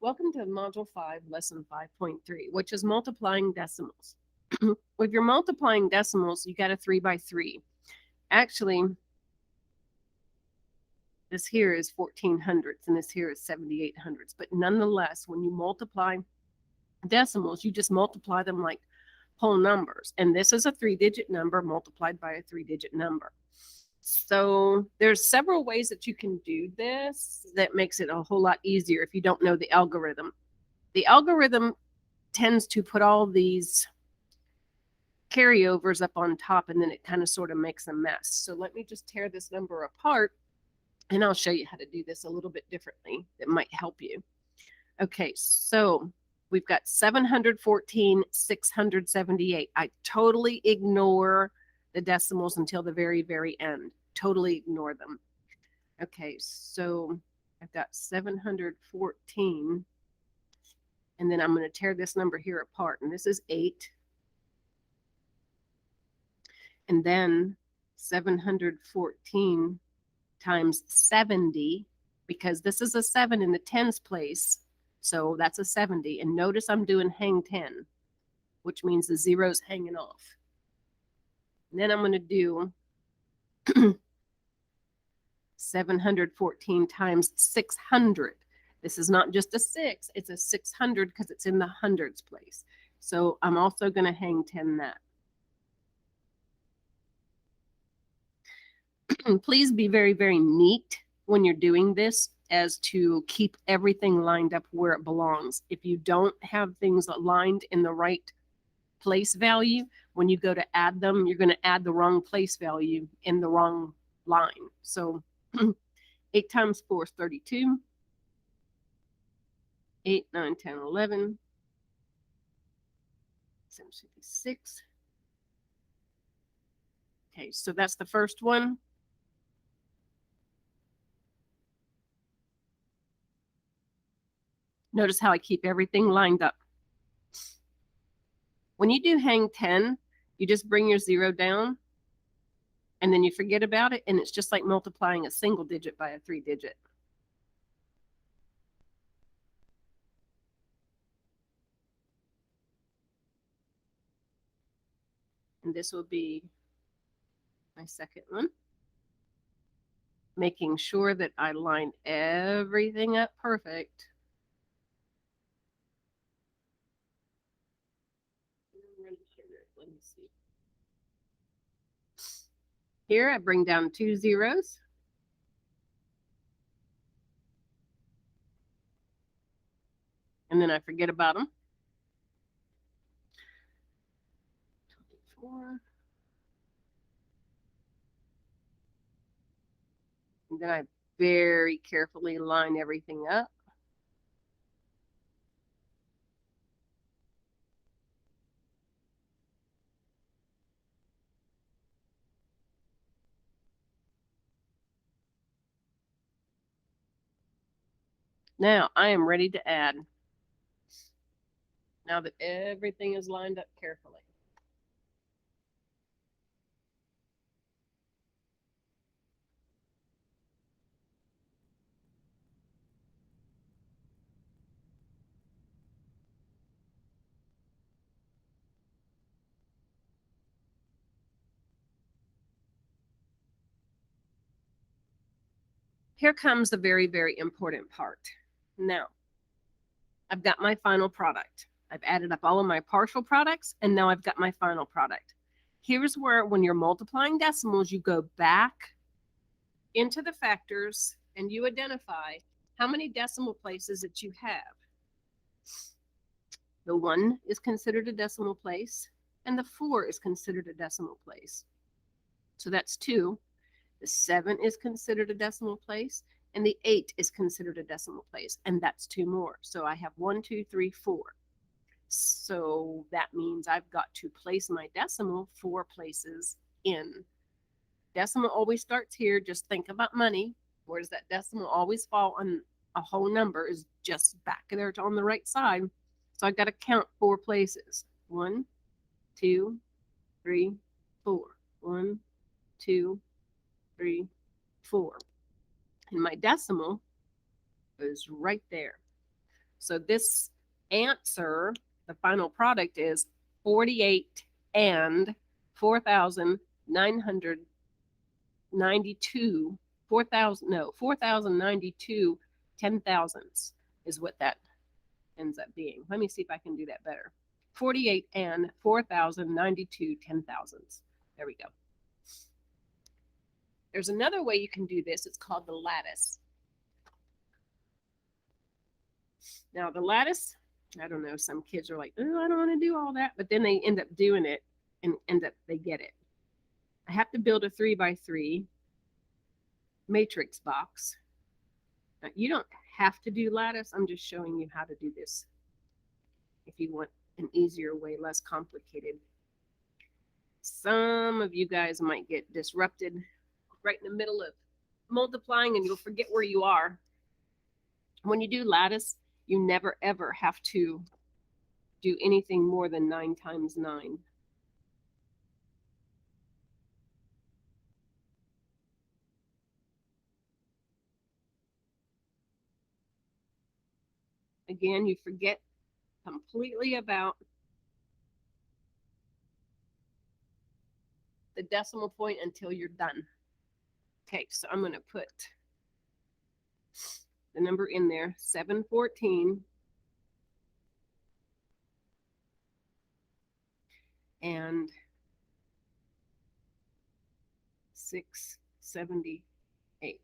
Welcome to Module 5, Lesson 5.3, which is multiplying decimals. If you're multiplying decimals, you got a 3 by 3. Actually, this here is 1400ths and this here is 7800ths. But nonetheless, when you multiply decimals, you just multiply them like whole numbers. And this is a 3-digit number multiplied by a 3-digit number. So there's several ways that you can do this that makes it a whole lot easier if you don't know the algorithm. The algorithm tends to put all these carryovers up on top, and then it kind of sort of makes a mess. So let me just tear this number apart, and I'll show you how to do this a little bit differently that might help you. Okay, so we've got 714, 678. I totally ignore the decimals until the very, very end. Totally ignore them. Okay, so I've got 714, and then I'm going to tear this number here apart, and this is 8. And then 714 times 70, because this is a 7 in the tens place, so that's a 70. And notice I'm doing hang 10, which means the zero's hanging off. And then I'm going to do 714 times 600. This is not just a 6, it's a 600 because it's in the hundreds place. So I'm also going to hang 10 that. Please be very, very neat when you're doing this as to keep everything lined up where it belongs. If you don't have things aligned in the right place value, when you go to add them, you're going to add the wrong place value in the wrong line. So 8 times 4 is 32. 8, 9, 10, 11. 756. Okay, so that's the first one. Notice how I keep everything lined up. When you do hang 10, you just bring your 0 down, and then you forget about it, and it's just like multiplying a single digit by a 3-digit. And this will be my second one. Making sure that I line everything up perfect. Let me see. Here I bring down 2 zeros. And then I forget about them. 24. And then I very carefully line everything up. Now I am ready to add. Now that everything is lined up carefully. Here comes the very, very important part. Now, I've got my final product. I've added up all of my partial products, and now I've got my final product. Here's where, when you're multiplying decimals, you go back into the factors and you identify how many decimal places that you have. The 1 is considered a decimal place, and the 4 is considered a decimal place. So that's 2. The 7 is considered a decimal place, and the 8 is considered a decimal place, and that's 2 more. So I have 1, 2, 3, 4. So that means I've got to place my decimal 4 places in. Decimal always starts here. Just think about money. Where does that decimal always fall on a whole number? Is just back there on the right side. So I've got to count 4 places. 1, 2, 3, 4. 1, 2, 3, 4. And my decimal is right there. So this answer, the final product is 48 and 4,992, 4,092 ten thousandths is what that ends up being. Let me see if I can do that better. 48 and 4,092 ten thousandths. There we go. There's another way you can do this. It's called the lattice. Now the lattice, I don't know, some kids are like, oh, I don't want to do all that, but then they end up doing it and they get it. I have to build a 3x3 matrix box. Now, you don't have to do lattice. I'm just showing you how to do this if you want an easier way, less complicated. Some of you guys might get disrupted right in the middle of multiplying and you'll forget where you are. When you do lattice, you never ever have to do anything more than 9 times 9. Again, you forget completely about the decimal point until you're done. Okay, so I'm going to put the number in there, 714 and 678.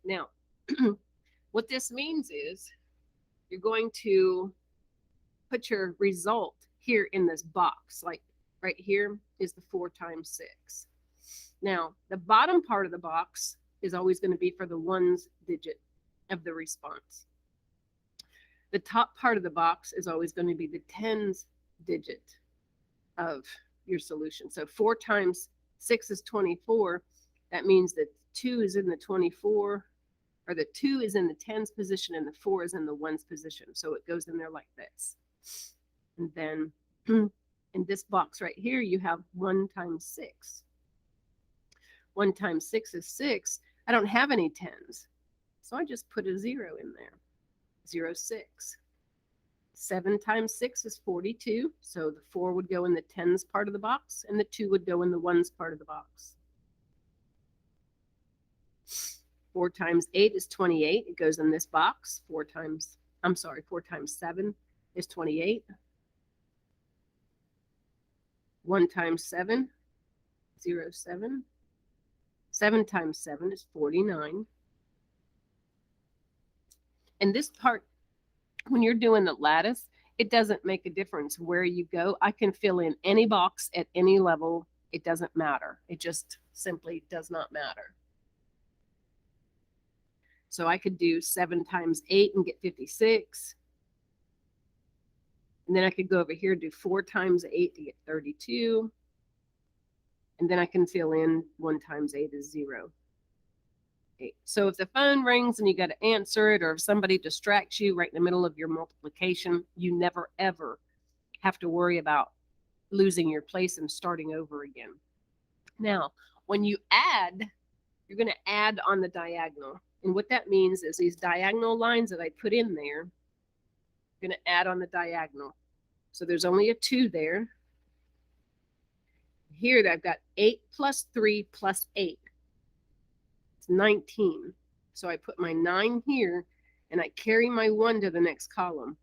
Now, what this means is you're going to put your result here in this box. Like right here is the 4 times 6. Now, the bottom part of the box is always going to be for the ones digit of the response. The top part of the box is always going to be the tens digit of your solution. So 4 times 6 is 24. That means that 2 is in the 24, or the 2 is in the tens position and the 4 is in the ones position. So it goes in there like this. And then in this box right here, you have 1 times 6. 1 times 6 is 6. I don't have any tens, so I just put a 0 in there. 0, 6. 7 times 6 is 42, so the 4 would go in the tens part of the box, and the 2 would go in the ones part of the box. 4 times 8 is 28. It goes in this box. 4 times 7 is 28. 1 times 7, 0, 7. 7 times 7 is 49. And this part, when you're doing the lattice, it doesn't make a difference where you go. I can fill in any box at any level. It doesn't matter. It just simply does not matter. So I could do 7 times 8 and get 56. And then I could go over here and do 4 times 8 to get 32. And then I can fill in 1 times 8 is 0. 8. So if the phone rings and you got to answer it, or if somebody distracts you right in the middle of your multiplication, you never, ever have to worry about losing your place and starting over again. Now, when you add, you're going to add on the diagonal. And what that means is these diagonal lines that I put in there, I'm going to add on the diagonal. So there's only a 2 there. Here I've got 8 plus 3 plus 8. It's 19. So I put my 9 here and I carry my 1 to the next column.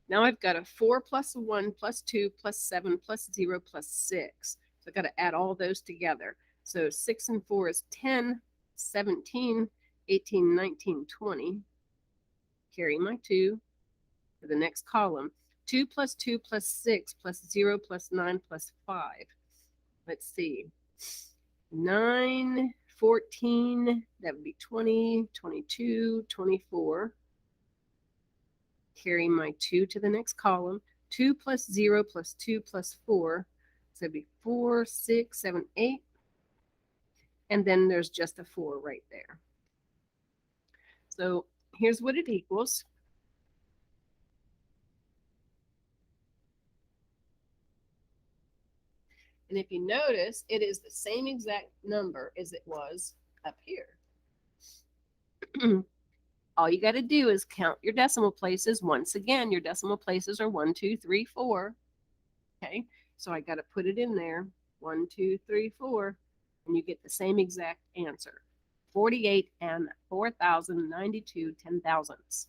Now I've got a 4 plus 1 plus 2 plus 7 plus 0 plus 6. So I've got to add all those together. So 6 and 4 is 10, 17, 18, 19, 20. Carry my 2 to the next column. 2 plus 2 plus 6 plus 0 plus 9 plus 5. Let's see. 9, 14, that would be 20, 22, 24. Carry my 2 to the next column. 2 plus 0 plus 2 plus 4. So it'd be 4, 6, 7, 8. And then there's just a 4 right there. So here's what it equals. And if you notice, it is the same exact number as it was up here. All you got to do is count your decimal places. Once again, your decimal places are 1, 2, 3, 4. Okay, so I got to put it in there. 1, 2, 3, 4, and you get the same exact answer. 48 and 4,092 10,000ths.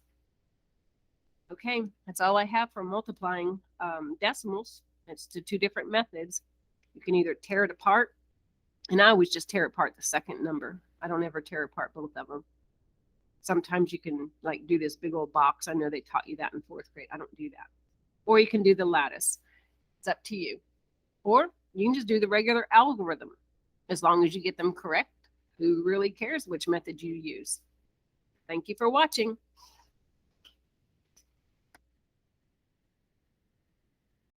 Okay, that's all I have for multiplying decimals. It's to two different methods. You can either tear it apart, and I always just tear apart the second number. I don't ever tear apart both of them. Sometimes you can like do this big old box. I know they taught you that in 4th grade. I don't do that. Or you can do the lattice. It's up to you. Or you can just do the regular algorithm. As long as you get them correct, who really cares which method you use? Thank you for watching.